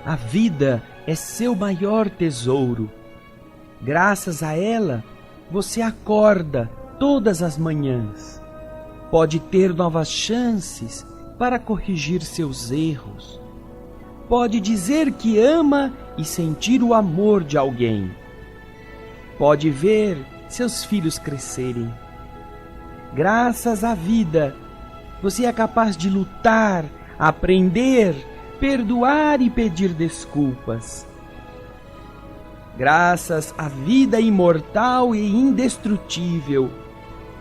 A vida é seu maior tesouro. Graças a ela, você acorda todas as manhãs. Pode ter novas chances para corrigir seus erros. Pode dizer que ama e sentir o amor de alguém. Pode ver seus filhos crescerem. Graças à vida, você é capaz de lutar, aprender, perdoar e pedir desculpas. Graças à vida imortal e indestrutível,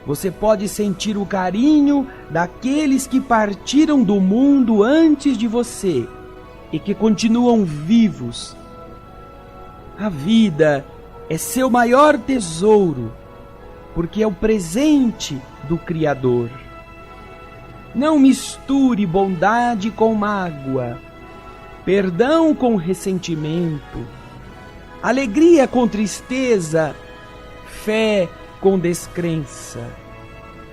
você pode sentir o carinho daqueles que partiram do mundo antes de você e que continuam vivos. A vida é seu maior tesouro, porque é o presente do Criador. Não misture bondade com mágoa, perdão com ressentimento, alegria com tristeza, fé com descrença.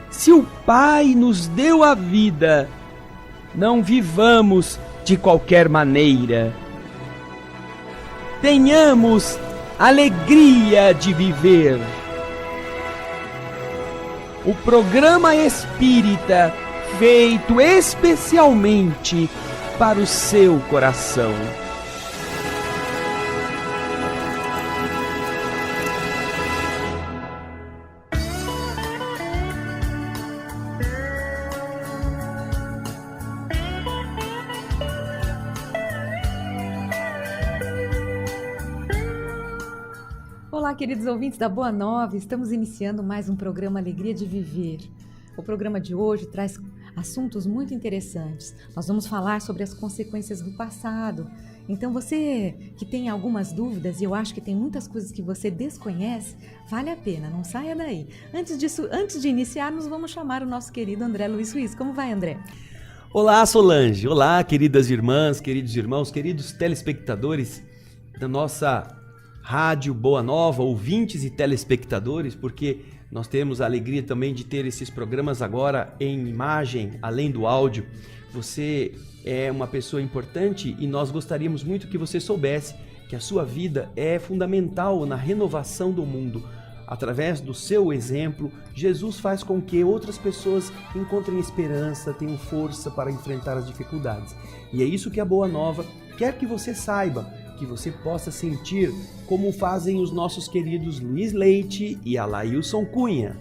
Se o Pai nos deu a vida, não vivamos de qualquer maneira. Tenhamos alegria de viver. O programa espírita feito especialmente para o seu coração. Olá, queridos ouvintes da Boa Nova, estamos iniciando mais um programa Alegria de Viver. O programa de hoje traz assuntos muito interessantes. Nós vamos falar sobre as consequências do passado. Então você que tem algumas dúvidas, e eu acho que tem muitas coisas que você desconhece, vale a pena, não saia daí. Antes de iniciarmos, vamos chamar o nosso querido André Luiz Ruiz. Como vai, André? Olá, Solange. Olá, queridas irmãs, queridos irmãos, queridos telespectadores da nossa Rádio Boa Nova, ouvintes e telespectadores, porque nós temos a alegria também de ter esses programas agora em imagem, além do áudio. Você é uma pessoa importante e nós gostaríamos muito que você soubesse que a sua vida é fundamental na renovação do mundo. Através do seu exemplo, Jesus faz com que outras pessoas encontrem esperança, tenham força para enfrentar as dificuldades. E é isso que a Boa Nova quer que você saiba, que você possa sentir como fazem os nossos queridos Luiz Leite e Alailson Cunha.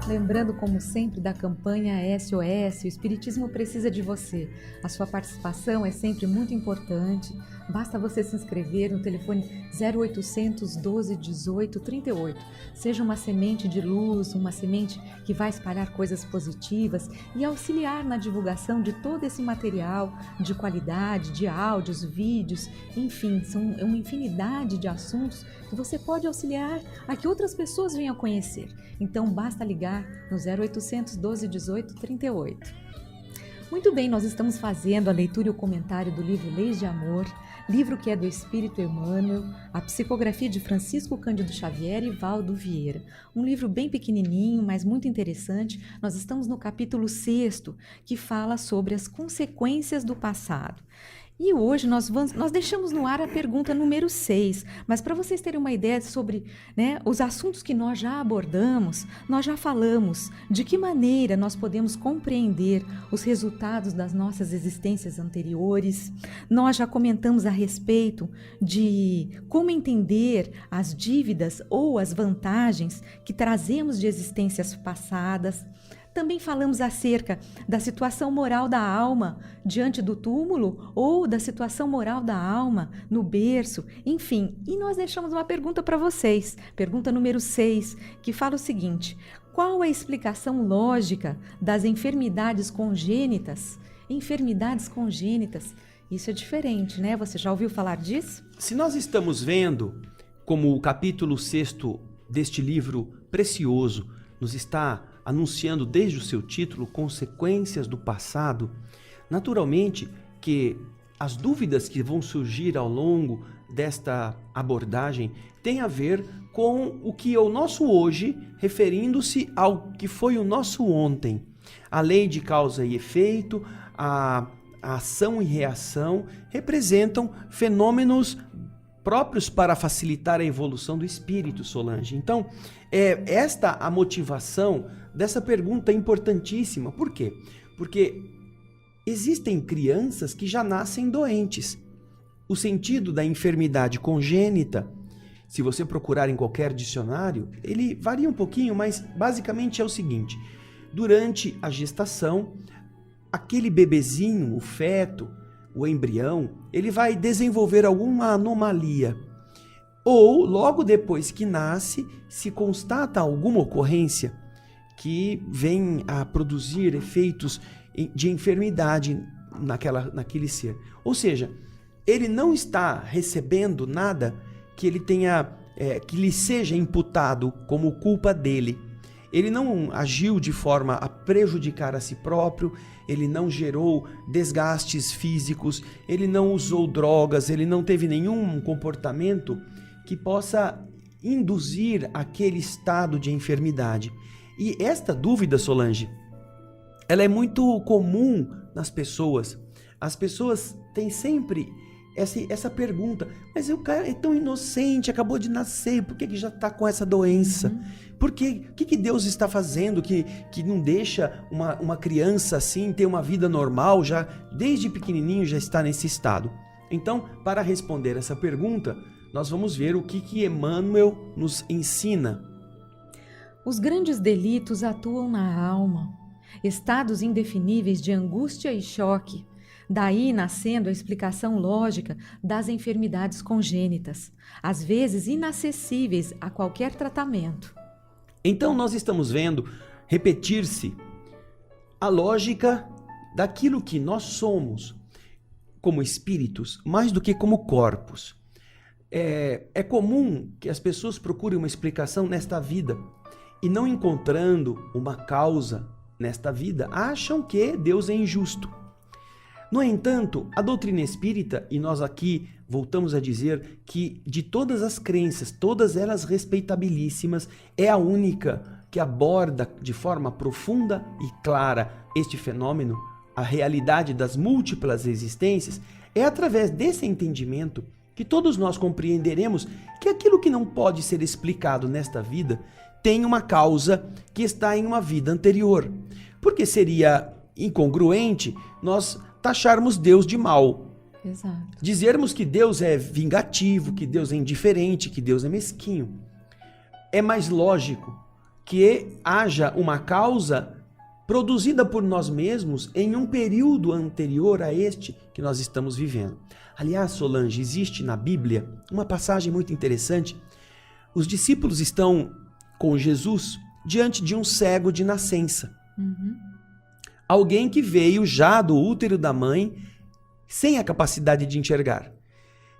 Lembrando, como sempre, da campanha SOS, o Espiritismo precisa de você. A sua participação é sempre muito importante. Basta você se inscrever no telefone 0800 12 18 38. Seja uma semente de luz, uma semente que vai espalhar coisas positivas e auxiliar na divulgação de todo esse material de qualidade, de áudios, vídeos, enfim, são uma infinidade de assuntos que você pode auxiliar a que outras pessoas venham a conhecer. Então basta ligar no 0800 12 18 38. Muito bem, nós estamos fazendo a leitura e o comentário do livro Leis de Amor, livro que é do Espírito Emmanuel, a psicografia de Francisco Cândido Xavier e Valdo Vieira. Um livro bem pequenininho, mas muito interessante. Nós estamos no capítulo 6º, que fala sobre as consequências do passado. E hoje nós deixamos no ar a pergunta número 6, mas para vocês terem uma ideia sobre, os assuntos que nós já abordamos, nós já falamos de que maneira nós podemos compreender os resultados das nossas existências anteriores, nós já comentamos a respeito de como entender as dívidas ou as vantagens que trazemos de existências passadas. Também falamos acerca da situação moral da alma diante do túmulo ou da situação moral da alma no berço, enfim. E nós deixamos uma pergunta para vocês, pergunta número 6, que fala o seguinte: qual a explicação lógica das enfermidades congênitas? Enfermidades congênitas, isso é diferente, né? Você já ouviu falar disso? Se nós estamos vendo como o capítulo 6º deste livro precioso nos está anunciando desde o seu título consequências do passado, naturalmente que as dúvidas que vão surgir ao longo desta abordagem tem a ver com o que é o nosso hoje, referindo-se ao que foi o nosso ontem. A lei de causa e efeito, a ação e reação representam fenômenos próprios para facilitar a evolução do espírito, Solange. Então, é esta a motivação dessa pergunta importantíssima. Por quê? Porque existem crianças que já nascem doentes. O sentido da enfermidade congênita, se você procurar em qualquer dicionário, ele varia um pouquinho, mas basicamente é o seguinte: durante a gestação, aquele bebezinho, o feto, o embrião, ele vai desenvolver alguma anomalia. Ou, logo depois que nasce, se constata alguma ocorrência que vem a produzir efeitos de enfermidade naquele ser. Ou seja, ele não está recebendo nada que ele tenha, que lhe seja imputado como culpa dele. Ele não agiu de forma a prejudicar a si próprio, ele não gerou desgastes físicos, ele não usou drogas, ele não teve nenhum comportamento que possa induzir aquele estado de enfermidade. E esta dúvida, Solange, ela é muito comum nas pessoas. As pessoas têm sempre essa pergunta: mas o cara é tão inocente, acabou de nascer, por que já está com essa doença? O que Deus está fazendo que não deixa uma criança assim ter uma vida normal, já desde pequenininho já está nesse estado? Então, para responder essa pergunta, nós vamos ver o que Emmanuel nos ensina. Os grandes delitos atuam na alma, estados indefiníveis de angústia e choque. Daí nascendo a explicação lógica das enfermidades congênitas, às vezes inacessíveis a qualquer tratamento. Então nós estamos vendo repetir-se a lógica daquilo que nós somos como espíritos, mais do que como corpos. É comum que as pessoas procurem uma explicação nesta vida e, não encontrando uma causa nesta vida, acham que Deus é injusto. No entanto, a doutrina espírita, e nós aqui voltamos a dizer que de todas as crenças, todas elas respeitabilíssimas, é a única que aborda de forma profunda e clara este fenômeno, a realidade das múltiplas existências. É através desse entendimento que todos nós compreenderemos que aquilo que não pode ser explicado nesta vida tem uma causa que está em uma vida anterior. Porque seria incongruente nós taxarmos Deus de mal. Exato. Dizermos que Deus é vingativo, que Deus é indiferente, que Deus é mesquinho. É mais lógico que haja uma causa produzida por nós mesmos em um período anterior a este que nós estamos vivendo. Aliás, Solange, existe na Bíblia uma passagem muito interessante. Os discípulos estão com Jesus diante de um cego de nascença. Alguém que veio já do útero da mãe sem a capacidade de enxergar.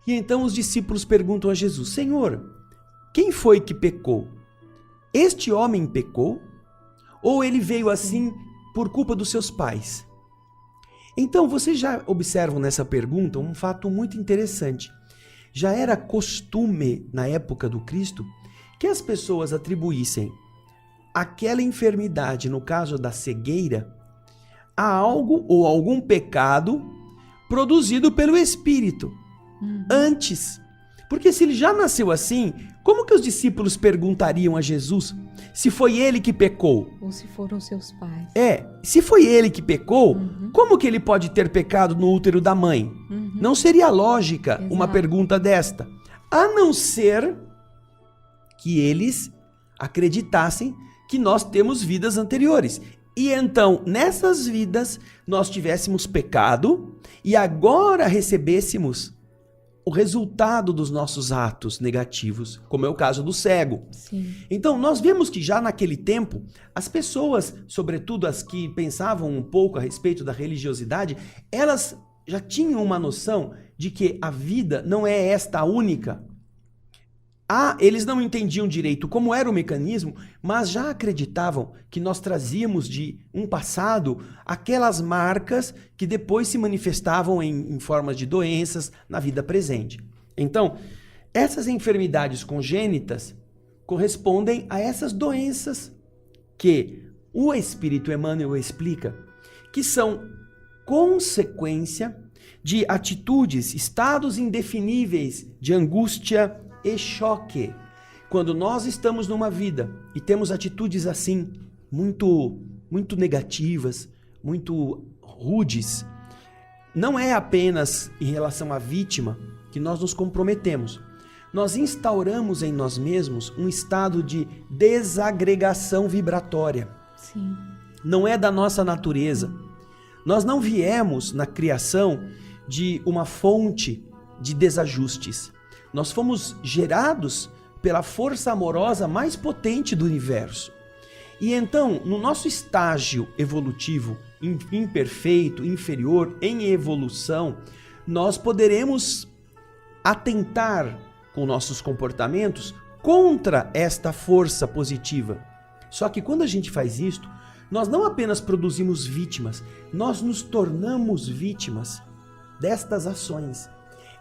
E então os discípulos perguntam a Jesus: Senhor, quem foi que pecou? Este homem pecou? Ou ele veio assim por culpa dos seus pais? Então vocês já observam nessa pergunta um fato muito interessante. Já era costume na época do Cristo que as pessoas atribuíssem aquela enfermidade, no caso da cegueira, a algo ou algum pecado produzido pelo Espírito antes. Porque se ele já nasceu assim, como que os discípulos perguntariam a Jesus se foi ele que pecou? Ou se foram seus pais. Se foi ele que pecou, como que ele pode ter pecado no útero da mãe? Não seria lógica uma pergunta desta, a não ser que eles acreditassem que nós temos vidas anteriores. E então, nessas vidas, nós tivéssemos pecado e agora recebêssemos o resultado dos nossos atos negativos, como é o caso do cego. Sim. Então, nós vemos que já naquele tempo, as pessoas, sobretudo as que pensavam um pouco a respeito da religiosidade, elas já tinham uma noção de que a vida não é esta a única. Eles não entendiam direito como era o mecanismo, mas já acreditavam que nós trazíamos de um passado aquelas marcas que depois se manifestavam em formas de doenças na vida presente. Então, essas enfermidades congênitas correspondem a essas doenças que o Espírito Emmanuel explica, que são consequência de atitudes, estados indefiníveis de angústia e choque. Quando nós estamos numa vida e temos atitudes assim, muito negativas, muito rudes, não é apenas em relação à vítima que nós nos comprometemos. Nós instauramos em nós mesmos um estado de desagregação vibratória. Sim. Não é da nossa natureza. Nós não viemos na criação de uma fonte de desajustes. Nós fomos gerados pela força amorosa mais potente do universo. E então, no nosso estágio evolutivo imperfeito, inferior, em evolução, nós poderemos atentar com nossos comportamentos contra esta força positiva. Só que quando a gente faz isto, nós não apenas produzimos vítimas, nós nos tornamos vítimas destas ações.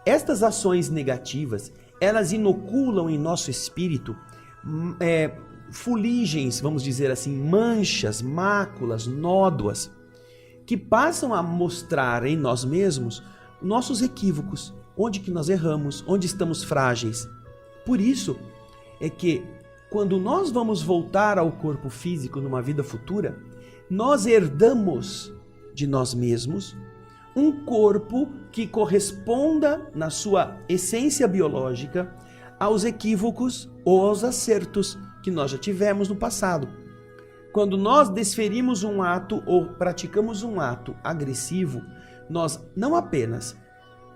Estas ações negativas, elas inoculam em nosso espírito fuligens, vamos dizer assim, manchas, máculas, nódoas, que passam a mostrar em nós mesmos nossos equívocos, onde que nós erramos, onde estamos frágeis. Por isso é que quando nós vamos voltar ao corpo físico numa vida futura, nós herdamos de nós mesmos um corpo que corresponda na sua essência biológica aos equívocos ou aos acertos que nós já tivemos no passado. Quando nós desferimos um ato ou praticamos um ato agressivo, nós não apenas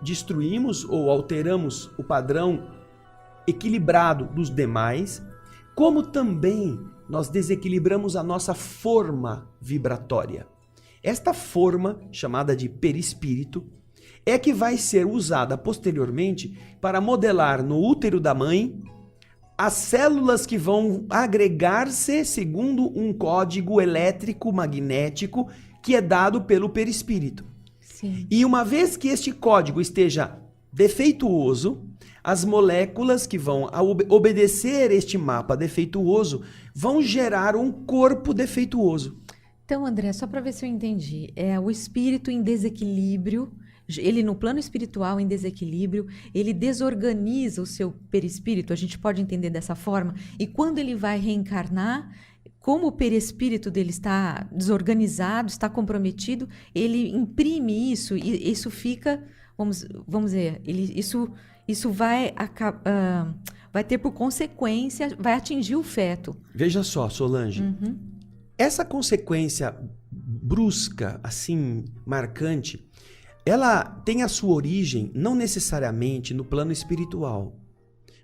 destruímos ou alteramos o padrão equilibrado dos demais, como também nós desequilibramos a nossa forma vibratória. Esta forma, chamada de perispírito, é que vai ser usada posteriormente para modelar no útero da mãe as células que vão agregar-se segundo um código elétrico magnético que é dado pelo perispírito. Sim. E uma vez que este código esteja defeituoso, as moléculas que vão obedecer este mapa defeituoso vão gerar um corpo defeituoso. Então, André, só para ver se eu entendi, o espírito em desequilíbrio, ele no plano espiritual em desequilíbrio, ele desorganiza o seu perispírito, a gente pode entender dessa forma, e quando ele vai reencarnar, como o perispírito dele está desorganizado, está comprometido, ele imprime isso e isso fica, vamos dizer, isso vai ter por consequência, vai atingir o feto. Veja só, Solange, essa consequência brusca, assim, marcante, ela tem a sua origem não necessariamente no plano espiritual.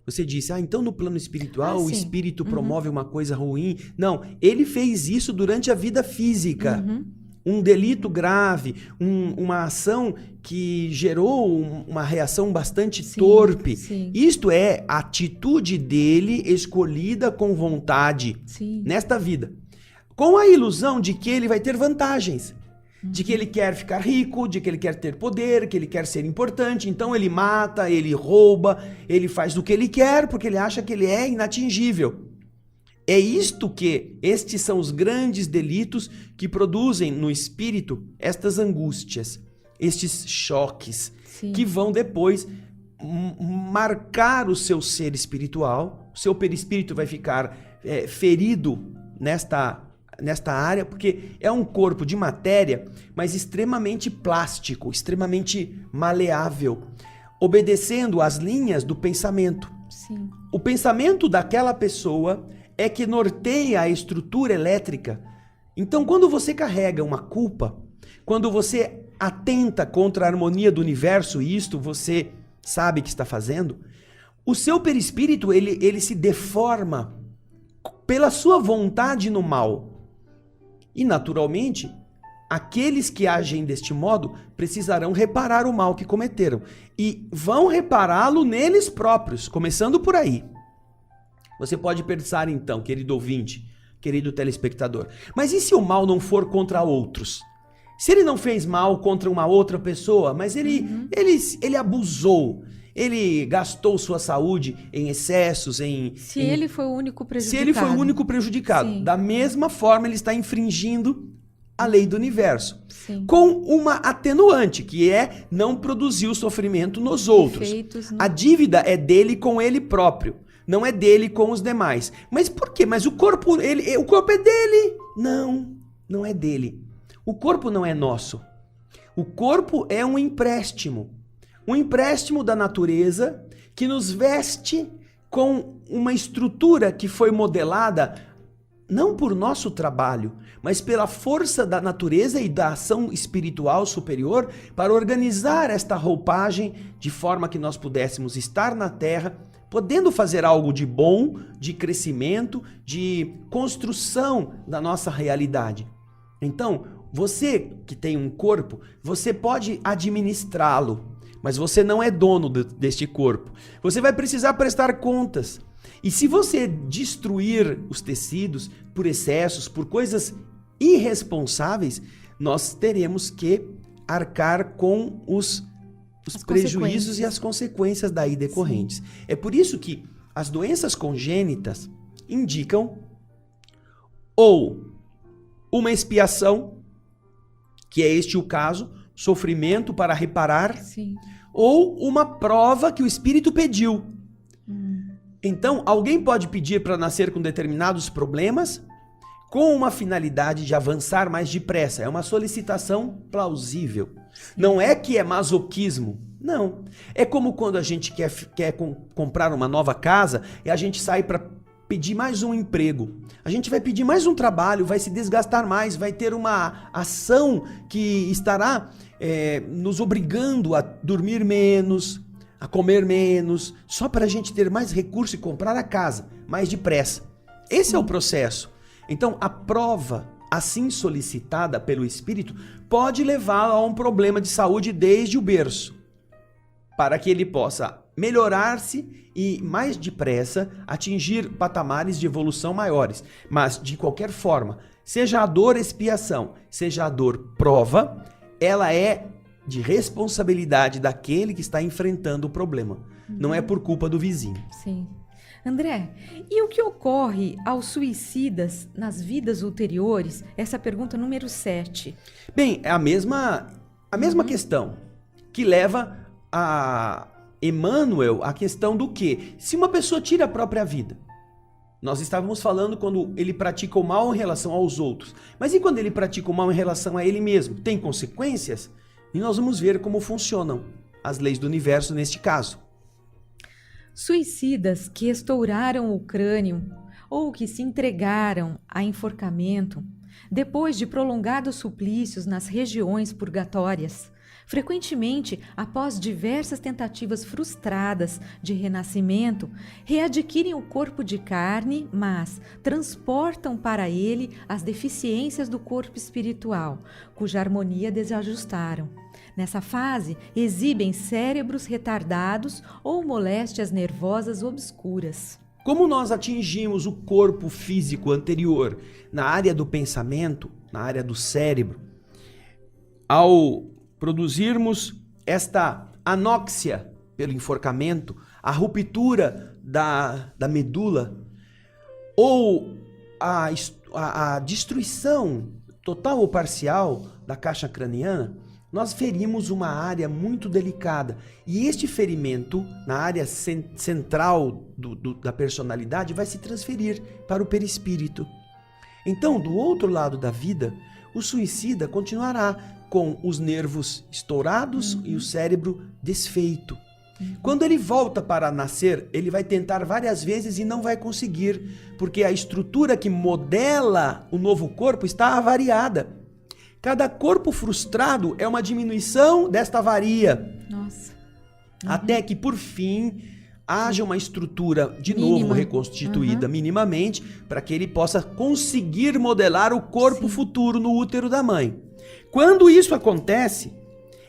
Você disse, então no plano espiritual o espírito promove uma coisa ruim. Não, ele fez isso durante a vida física. Um delito grave, uma ação que gerou uma reação bastante torpe. Sim. Isto é a atitude dele escolhida com vontade nesta vida. Com a ilusão de que ele vai ter vantagens. De que ele quer ficar rico, de que ele quer ter poder, que ele quer ser importante. Então ele mata, ele rouba, ele faz o que ele quer porque ele acha que ele é inatingível. É isto que estes são os grandes delitos que produzem no espírito estas angústias, estes choques, que vão depois marcar o seu ser espiritual. O seu perispírito vai ficar ferido nesta área, porque é um corpo de matéria, mas extremamente plástico, extremamente maleável, obedecendo às linhas do pensamento. Sim. O pensamento daquela pessoa é que norteia a estrutura elétrica. Então, quando você carrega uma culpa, quando você atenta contra a harmonia do universo, e isto você sabe que está fazendo, o seu perispírito ele se deforma pela sua vontade no mal. E, naturalmente, aqueles que agem deste modo precisarão reparar o mal que cometeram. E vão repará-lo neles próprios, começando por aí. Você pode pensar então, querido ouvinte, querido telespectador, mas e se o mal não for contra outros? Se ele não fez mal contra uma outra pessoa, mas ele abusou, ele gastou sua saúde em excessos, Se ele foi o único prejudicado. Se ele foi o único prejudicado. Sim. Da mesma forma, ele está infringindo a lei do universo. Sim. Com uma atenuante, que é não produzir o sofrimento nos outros. Efeitos, né? A dívida é dele com ele próprio, não é dele com os demais. Mas por quê? Mas o corpo é dele. Não, não é dele. O corpo não é nosso. O corpo é um empréstimo da natureza que nos veste com uma estrutura que foi modelada não por nosso trabalho, mas pela força da natureza e da ação espiritual superior para organizar esta roupagem de forma que nós pudéssemos estar na Terra, podendo fazer algo de bom, de crescimento, de construção da nossa realidade. Então, você que tem um corpo, você pode administrá-lo, mas você não é dono deste corpo. Você vai precisar prestar contas. E se você destruir os tecidos por excessos, por coisas irresponsáveis, nós teremos que arcar com os prejuízos e as consequências daí decorrentes. Sim. É por isso que as doenças congênitas indicam ou uma expiação, que é este o caso, sofrimento para reparar, sim, ou uma prova que o espírito pediu. Então, alguém pode pedir para nascer com determinados problemas com uma finalidade de avançar mais depressa. É uma solicitação plausível. Não é que é masoquismo. Não. É como quando a gente quer comprar uma nova casa e a gente sai para pedir mais um emprego. A gente vai pedir mais um trabalho, vai se desgastar mais, vai ter uma ação que estará nos obrigando a dormir menos, a comer menos, só para a gente ter mais recurso e comprar a casa mais depressa. Esse é o processo. Então, a prova assim solicitada pelo espírito pode levá-lo a um problema de saúde desde o berço, para que ele possa melhorar-se e mais depressa atingir patamares de evolução maiores. Mas, de qualquer forma, seja a dor expiação, seja a dor prova, ela é de responsabilidade daquele que está enfrentando o problema. Não é por culpa do vizinho. Sim. André, e o que ocorre aos suicidas nas vidas ulteriores? Essa é a pergunta número 7. Bem, é a mesma questão que leva a Emmanuel a questão do quê? Se uma pessoa tira a própria vida, nós estávamos falando quando ele pratica o mal em relação aos outros, mas e quando ele pratica o mal em relação a ele mesmo? Tem consequências? E nós vamos ver como funcionam as leis do universo neste caso. Suicidas que estouraram o crânio ou que se entregaram a enforcamento depois de prolongados suplícios nas regiões purgatórias, frequentemente, após diversas tentativas frustradas de renascimento, readquirem o corpo de carne, mas transportam para ele as deficiências do corpo espiritual, cuja harmonia desajustaram. Nessa fase, exibem cérebros retardados ou moléstias nervosas obscuras. Como nós atingimos o corpo físico anterior na área do pensamento, na área do cérebro, ao produzirmos esta anóxia pelo enforcamento, a ruptura da medula ou a destruição total ou parcial da caixa craniana, nós ferimos uma área muito delicada. E este ferimento, na área central da personalidade, vai se transferir para o perispírito. Então, do outro lado da vida, o suicida continuará com os nervos estourados e o cérebro desfeito. Quando ele volta para nascer, ele vai tentar várias vezes e não vai conseguir, porque a estrutura que modela o novo corpo está avariada. Cada corpo frustrado é uma diminuição desta avaria. Nossa. Até que, por fim, haja uma estrutura de novo reconstituída minimamente, para que ele possa conseguir modelar o corpo futuro no útero da mãe. Quando isso acontece,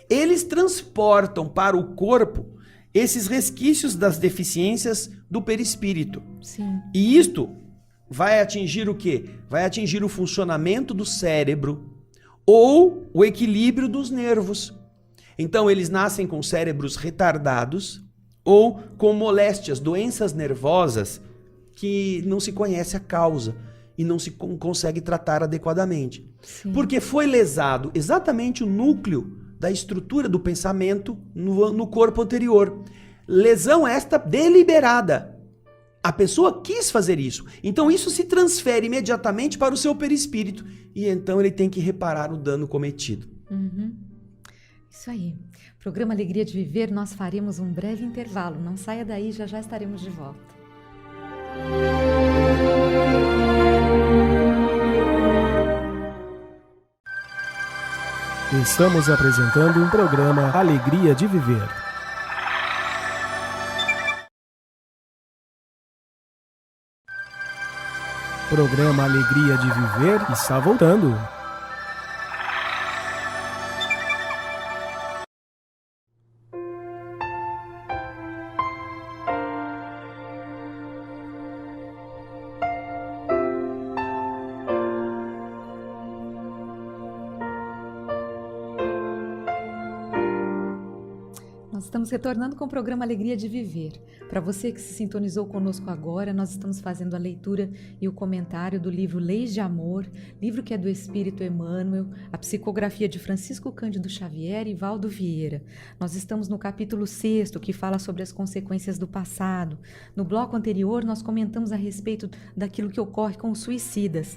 eles transportam para o corpo esses resquícios das deficiências do perispírito. Sim. E isto vai atingir o quê? Vai atingir o funcionamento do cérebro ou o equilíbrio dos nervos. Então, eles nascem com cérebros retardados ou com moléstias, doenças nervosas que não se conhece a causa e não se consegue tratar adequadamente. Sim. Porque foi lesado exatamente o núcleo da estrutura do pensamento no corpo anterior. Lesão esta deliberada. A pessoa quis fazer isso. Então isso se transfere imediatamente para o seu perispírito. E então ele tem que reparar o dano cometido. Uhum. Isso aí. Programa Alegria de Viver, nós faremos um breve intervalo. Não saia daí, já já estaremos de volta. Estamos apresentando um programa Alegria de Viver. Programa Alegria de Viver está voltando. Nós estamos retornando com o programa Alegria de Viver. Para você que se sintonizou conosco agora, nós estamos fazendo a leitura e o comentário do livro Leis de Amor, livro que é do Espírito Emmanuel, a psicografia de Francisco Cândido Xavier e Valdo Vieira. Nós estamos no capítulo 6º, que fala sobre as consequências do passado. No bloco anterior, nós comentamos a respeito daquilo que ocorre com os suicidas.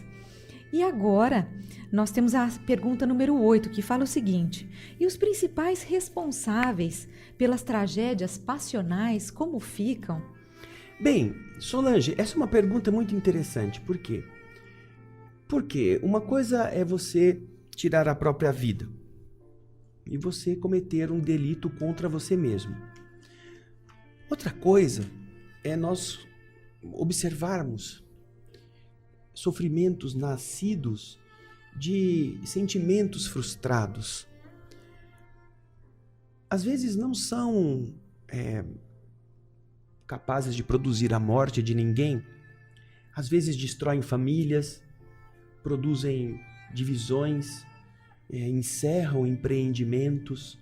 E agora, nós temos a pergunta número 8, que fala o seguinte: e os principais responsáveis pelas tragédias passionais, como ficam? Bem, Solange, essa é uma pergunta muito interessante. Por quê? Porque uma coisa é você tirar a própria vida e você cometer um delito contra você mesmo. Outra coisa é nós observarmos sofrimentos nascidos de sentimentos frustrados. Às vezes não são capazes de produzir a morte de ninguém. Às vezes destroem famílias, produzem divisões, encerram empreendimentos.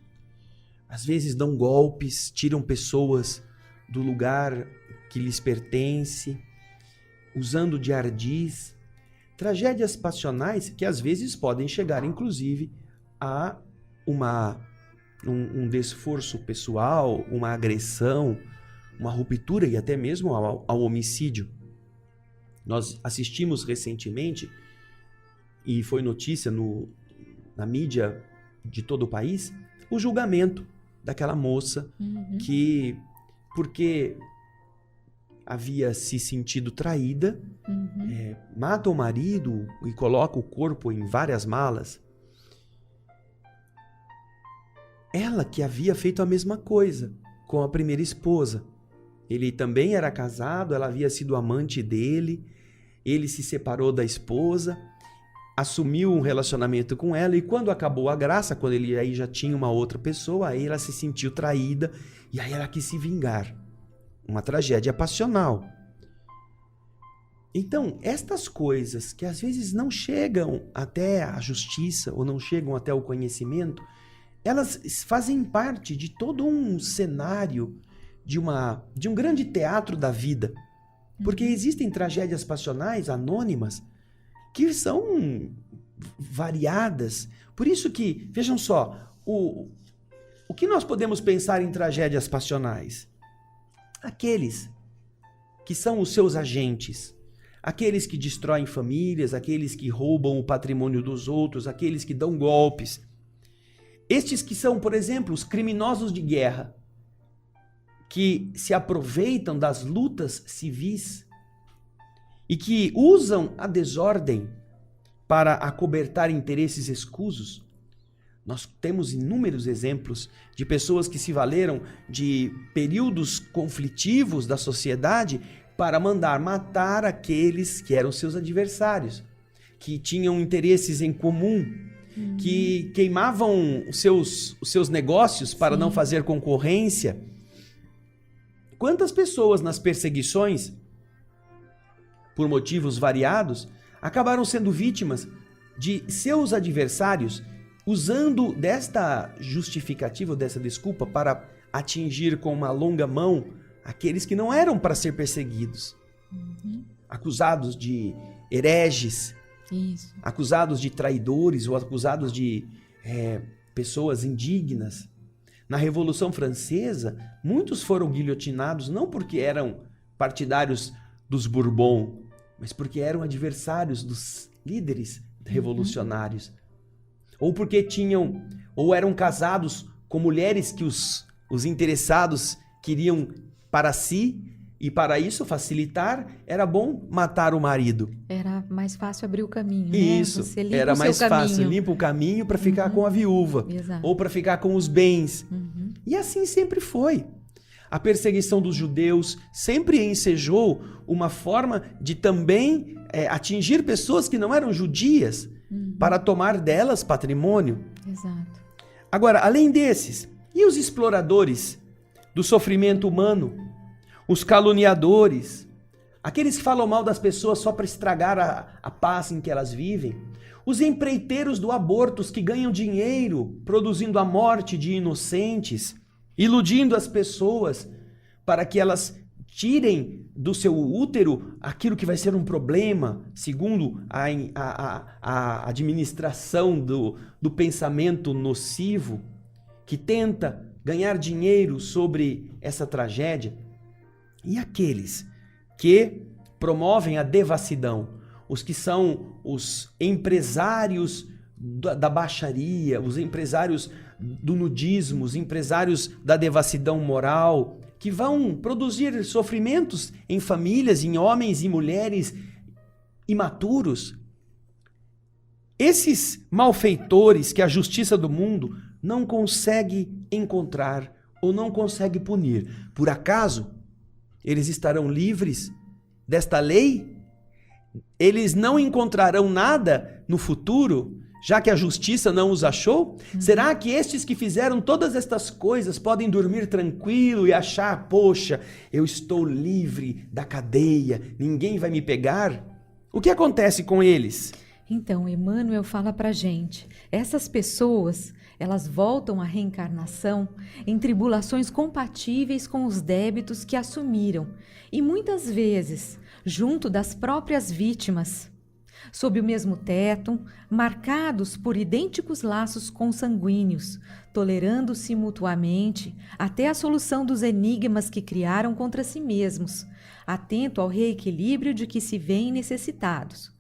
Às vezes dão golpes, tiram pessoas do lugar que lhes pertence, usando de ardis, tragédias passionais que às vezes podem chegar, inclusive, a um desforço pessoal, uma agressão, uma ruptura e até mesmo ao homicídio. Nós assistimos recentemente, e foi notícia na mídia de todo o país, o julgamento daquela moça que, porque havia se sentido traída, mata o marido e coloca o corpo em várias malas. Ela que havia feito a mesma coisa com a primeira esposa. Ele também era casado, ela havia sido amante dele, ele se separou da esposa, assumiu um relacionamento com ela e quando acabou a graça, quando ele aí já tinha uma outra pessoa, aí ela se sentiu traída e aí ela quis se vingar. Uma tragédia passional. Então, estas coisas que às vezes não chegam até a justiça ou não chegam até o conhecimento, elas fazem parte de todo um cenário de um grande teatro da vida. Porque existem tragédias passionais anônimas que são variadas. Por isso que, vejam só, o que nós podemos pensar em tragédias passionais? Aqueles que são os seus agentes, aqueles que destroem famílias, aqueles que roubam o patrimônio dos outros, aqueles que dão golpes. Estes que são, por exemplo, os criminosos de guerra, que se aproveitam das lutas civis e que usam a desordem para acobertar interesses escusos. Nós temos inúmeros exemplos de pessoas que se valeram de períodos conflitivos da sociedade para mandar matar aqueles que eram seus adversários, que tinham interesses em comum, que queimavam os seus negócios para não fazer concorrência. Quantas pessoas nas perseguições, por motivos variados, acabaram sendo vítimas de seus adversários, usando desta justificativa, dessa desculpa, para atingir com uma longa mão aqueles que não eram para ser perseguidos. Acusados de hereges, Isso. acusados de traidores ou acusados de pessoas indignas. Na Revolução Francesa, muitos foram guilhotinados não porque eram partidários dos Bourbon, mas porque eram adversários dos líderes revolucionários. Ou porque ou eram casados com mulheres que os interessados queriam para si, e para isso facilitar, era bom matar o marido. Era mais fácil abrir o caminho, né? Isso, Você limpa era o seu mais fácil, caminho. limpa o caminho para ficar com a viúva, Exato. ou para ficar com os bens. E assim sempre foi. A perseguição dos judeus sempre ensejou uma forma de também atingir pessoas que não eram judias, para tomar delas patrimônio. Exato. Agora, além desses, e os exploradores do sofrimento humano? Os caluniadores, aqueles que falam mal das pessoas só para estragar a paz em que elas vivem, os empreiteiros do aborto, os que ganham dinheiro produzindo a morte de inocentes, iludindo as pessoas para que elas tirem do seu útero aquilo que vai ser um problema, segundo a administração do pensamento nocivo, que tenta ganhar dinheiro sobre essa tragédia. E aqueles que promovem a devassidão, os que são os empresários da baixaria, os empresários do nudismo, os empresários da devassidão moral, que vão produzir sofrimentos em famílias, em homens e mulheres imaturos. Esses malfeitores que a justiça do mundo não consegue encontrar ou não consegue punir, por acaso eles estarão livres desta lei? Eles não encontrarão nada no futuro, já que a justiça não os achou? Será que estes que fizeram todas estas coisas podem dormir tranquilo e achar, poxa, eu estou livre da cadeia, ninguém vai me pegar? O que acontece com eles? Então, Emmanuel fala pra gente, essas pessoas, elas voltam à reencarnação em tribulações compatíveis com os débitos que assumiram e muitas vezes junto das próprias vítimas, sob o mesmo teto, marcados por idênticos laços consanguíneos, tolerando-se mutuamente até a solução dos enigmas que criaram contra si mesmos, atento ao reequilíbrio de que se veem necessitados.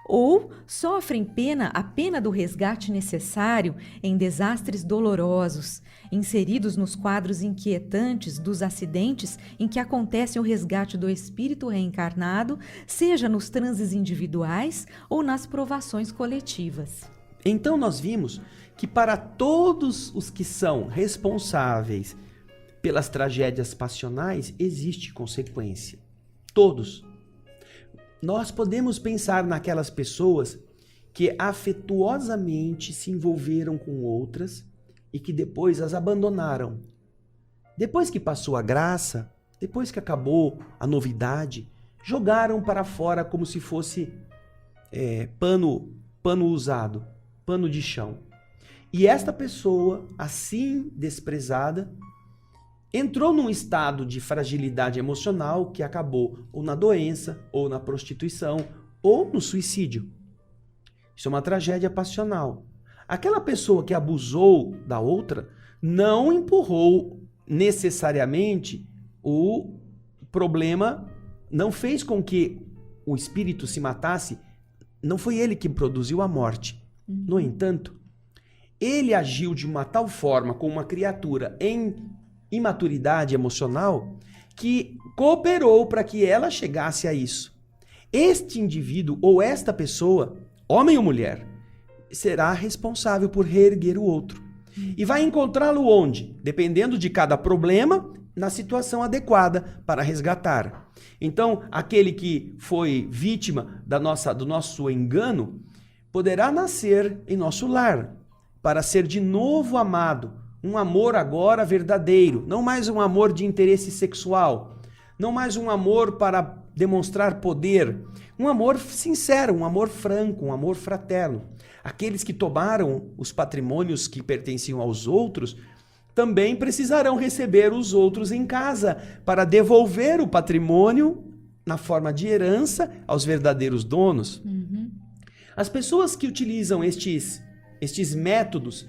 Ou sofrem a pena do resgate necessário em desastres dolorosos, inseridos nos quadros inquietantes dos acidentes em que acontece o resgate do espírito reencarnado, seja nos transes individuais ou nas provações coletivas. Então nós vimos que para todos os que são responsáveis pelas tragédias passionais, existe consequência. Todos. Nós podemos pensar naquelas pessoas que afetuosamente se envolveram com outras e que depois as abandonaram. Depois que passou a graça, depois que acabou a novidade, jogaram para fora como se fosse pano usado, pano de chão. E esta pessoa, assim desprezada, entrou num estado de fragilidade emocional que acabou ou na doença, ou na prostituição, ou no suicídio. Isso é uma tragédia passional. Aquela pessoa que abusou da outra não empurrou necessariamente o problema, não fez com que o espírito se matasse, não foi ele que produziu a morte. No entanto, ele agiu de uma tal forma com uma criatura em imaturidade emocional que cooperou para que ela chegasse a isso. Este indivíduo ou esta pessoa, homem ou mulher, será responsável por reerguer o outro. E vai encontrá-lo onde? Dependendo de cada problema, na situação adequada para resgatar. Então, aquele que foi vítima do nosso engano, poderá nascer em nosso lar, para ser de novo amado. Um amor agora verdadeiro, não mais um amor de interesse sexual, não mais um amor para demonstrar poder, um amor sincero, um amor franco, um amor fraterno. Aqueles que tomaram os patrimônios que pertenciam aos outros também precisarão receber os outros em casa para devolver o patrimônio na forma de herança aos verdadeiros donos. As pessoas que utilizam estes métodos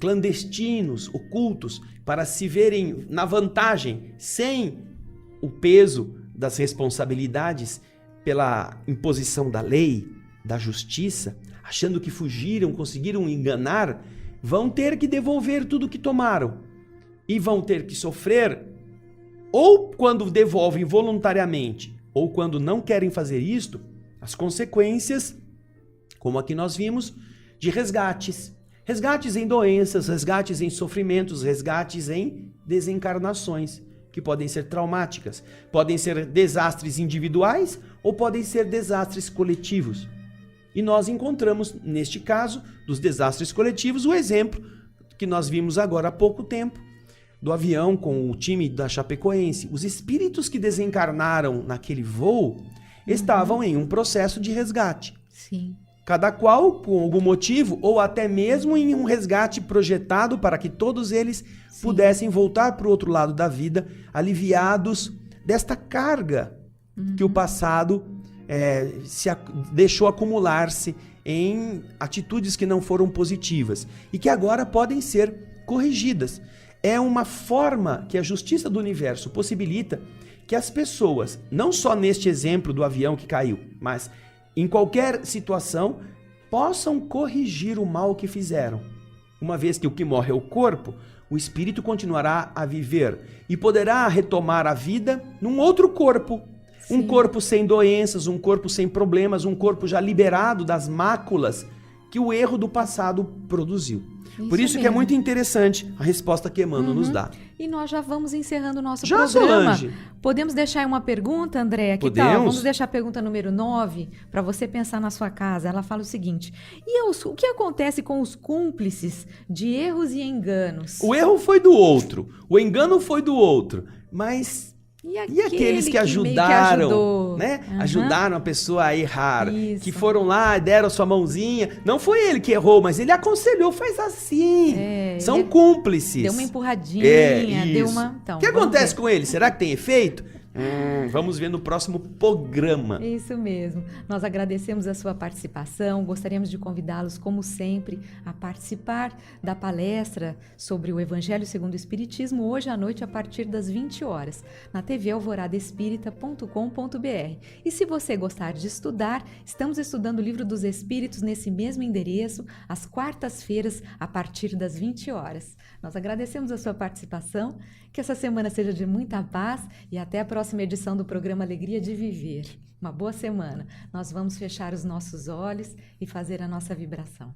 clandestinos, ocultos, para se verem na vantagem, sem o peso das responsabilidades pela imposição da lei, da justiça, achando que fugiram, conseguiram enganar, vão ter que devolver tudo o que tomaram e vão ter que sofrer, ou quando devolvem voluntariamente, ou quando não querem fazer isto, as consequências, como aqui nós vimos, de resgates. Resgates em doenças, resgates em sofrimentos, resgates em desencarnações, que podem ser traumáticas, podem ser desastres individuais ou podem ser desastres coletivos. E nós encontramos, neste caso, dos desastres coletivos, o exemplo que nós vimos agora há pouco tempo, do avião com o time da Chapecoense. Os espíritos que desencarnaram naquele voo estavam em um processo de resgate. Sim. Cada qual com algum motivo, ou até mesmo em um resgate projetado para que todos eles pudessem voltar para o outro lado da vida, aliviados desta carga que o passado deixou acumular-se em atitudes que não foram positivas e que agora podem ser corrigidas. É uma forma que a justiça do universo possibilita que as pessoas, não só neste exemplo do avião que caiu, mas em qualquer situação, possam corrigir o mal que fizeram. Uma vez que o que morre é o corpo, o espírito continuará a viver e poderá retomar a vida num outro corpo. Sim. Um corpo sem doenças, um corpo sem problemas, um corpo já liberado das máculas que o erro do passado produziu. Por isso que é muito interessante a resposta que Emmanuel nos dá. E nós já vamos encerrando o nosso programa. Solange. Podemos deixar aí uma pergunta, André? Que tal? Vamos deixar a pergunta número 9 para você pensar na sua casa. Ela fala o seguinte: o que acontece com os cúmplices de erros e enganos? O erro foi do outro, o engano foi do outro, mas e aqueles que ajudaram, né? Ajudaram a pessoa a errar, que foram lá, deram sua mãozinha. Não foi ele que errou, mas ele aconselhou, faz assim. São cúmplices. Deu uma empurradinha, deu uma... Então, o que acontece com ele? Será que tem efeito? Vamos ver no próximo programa. Isso mesmo. Nós agradecemos a sua participação. Gostaríamos de convidá-los, como sempre, a participar da palestra sobre o Evangelho segundo o Espiritismo, hoje à noite, a partir das 20 horas, na tvalvoradaespírita.com.br. E se você gostar de estudar, estamos estudando o Livro dos Espíritos nesse mesmo endereço, às quartas-feiras, a partir das 20 horas. Nós agradecemos a sua participação, que essa semana seja de muita paz e até a próxima edição do programa Alegria de Viver. Uma boa semana. Nós vamos fechar os nossos olhos e fazer a nossa vibração.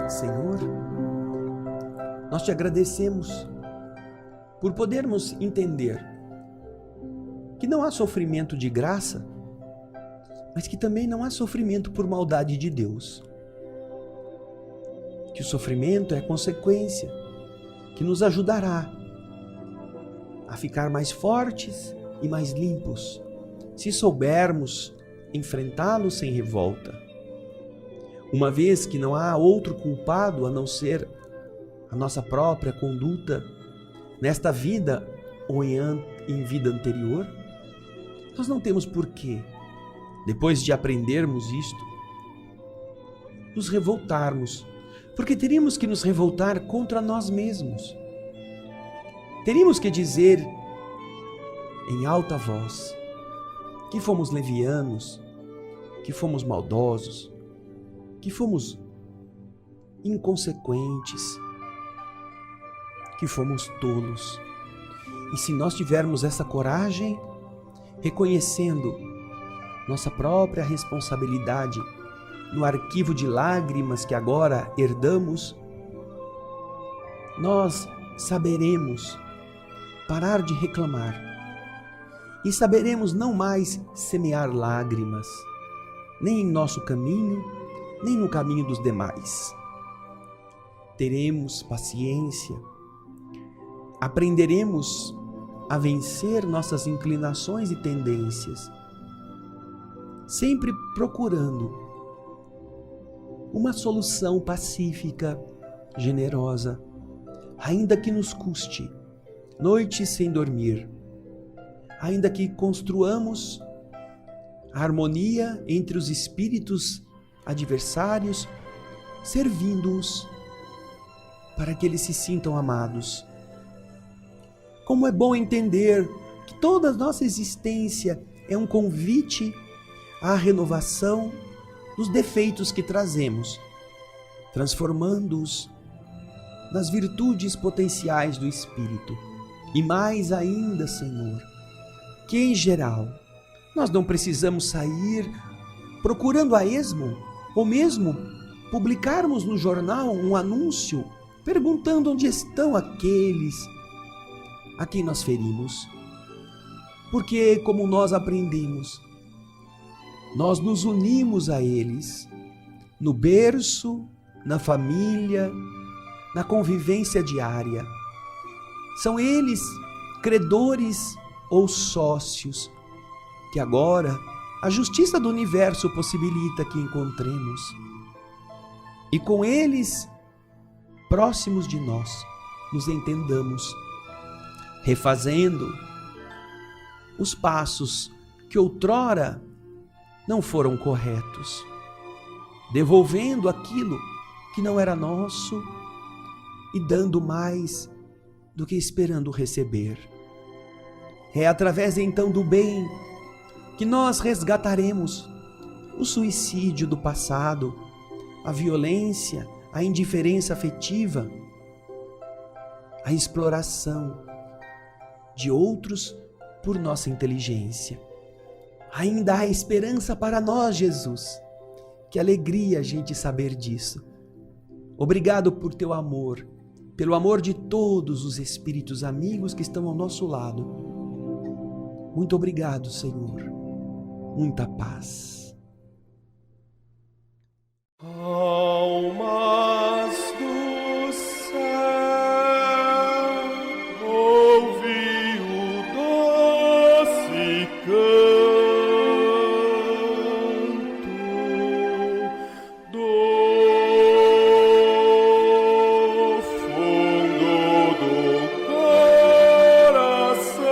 Senhor, nós te agradecemos por podermos entender que não há sofrimento de graça, mas que também não há sofrimento por maldade de Deus. Que o sofrimento é consequência que nos ajudará a ficar mais fortes e mais limpos, se soubermos enfrentá-lo sem revolta. Uma vez que não há outro culpado a não ser a nossa própria conduta nesta vida ou em vida anterior, nós não temos porquê, depois de aprendermos isto, nos revoltarmos, porque teríamos que nos revoltar contra nós mesmos. Teríamos que dizer em alta voz que fomos levianos, que fomos maldosos, que fomos inconsequentes, que fomos tolos. E se nós tivermos essa coragem, reconhecendo nossa própria responsabilidade no arquivo de lágrimas que agora herdamos, nós saberemos parar de reclamar e saberemos não mais semear lágrimas, nem em nosso caminho, nem no caminho dos demais. Teremos paciência, aprenderemos a vencer nossas inclinações e tendências, sempre procurando uma solução pacífica, generosa, ainda que nos custe noites sem dormir, ainda que construamos a harmonia entre os espíritos adversários, servindo-os para que eles se sintam amados. Como é bom entender que toda a nossa existência é um convite à renovação dos defeitos que trazemos, transformando-os nas virtudes potenciais do Espírito. E mais ainda, Senhor, que em geral nós não precisamos sair procurando a esmo, ou mesmo publicarmos no jornal um anúncio perguntando onde estão aqueles a quem nós ferimos. Porque, como nós aprendemos, nós nos unimos a eles no berço, na família, na convivência diária. São eles credores ou sócios que agora a justiça do universo possibilita que encontremos. E com eles, próximos de nós, nos entendamos, refazendo os passos que outrora não foram corretos, devolvendo aquilo que não era nosso e dando mais do que esperando receber. É através então do bem que nós resgataremos o suicídio do passado, a violência, a indiferença afetiva, a exploração de outros por nossa inteligência. Ainda há esperança para nós, Jesus. Que alegria a gente saber disso. Obrigado por teu amor, pelo amor de todos os espíritos amigos que estão ao nosso lado. Muito obrigado, Senhor. Muita paz. Almas do céu, ouvi o doce canto do fundo do coração,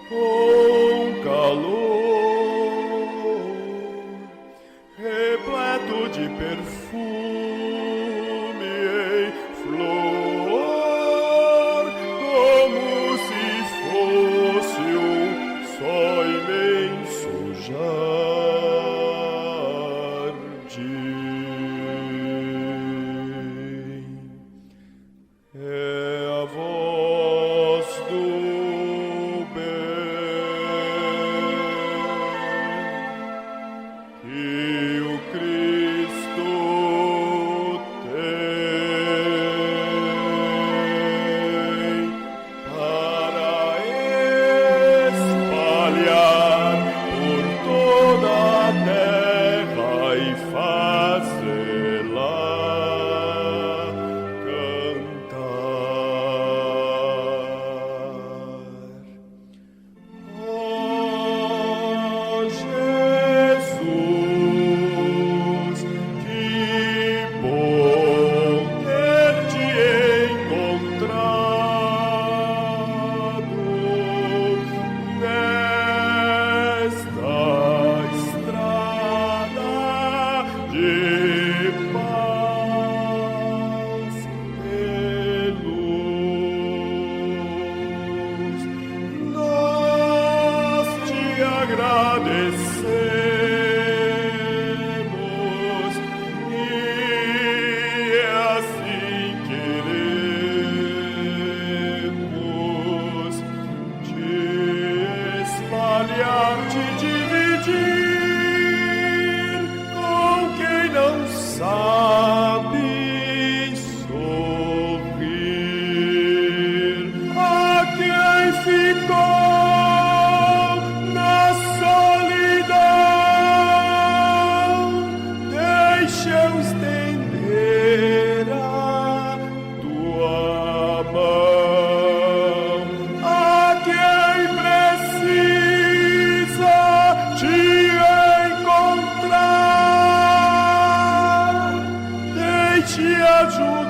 com calor repleto ajuda.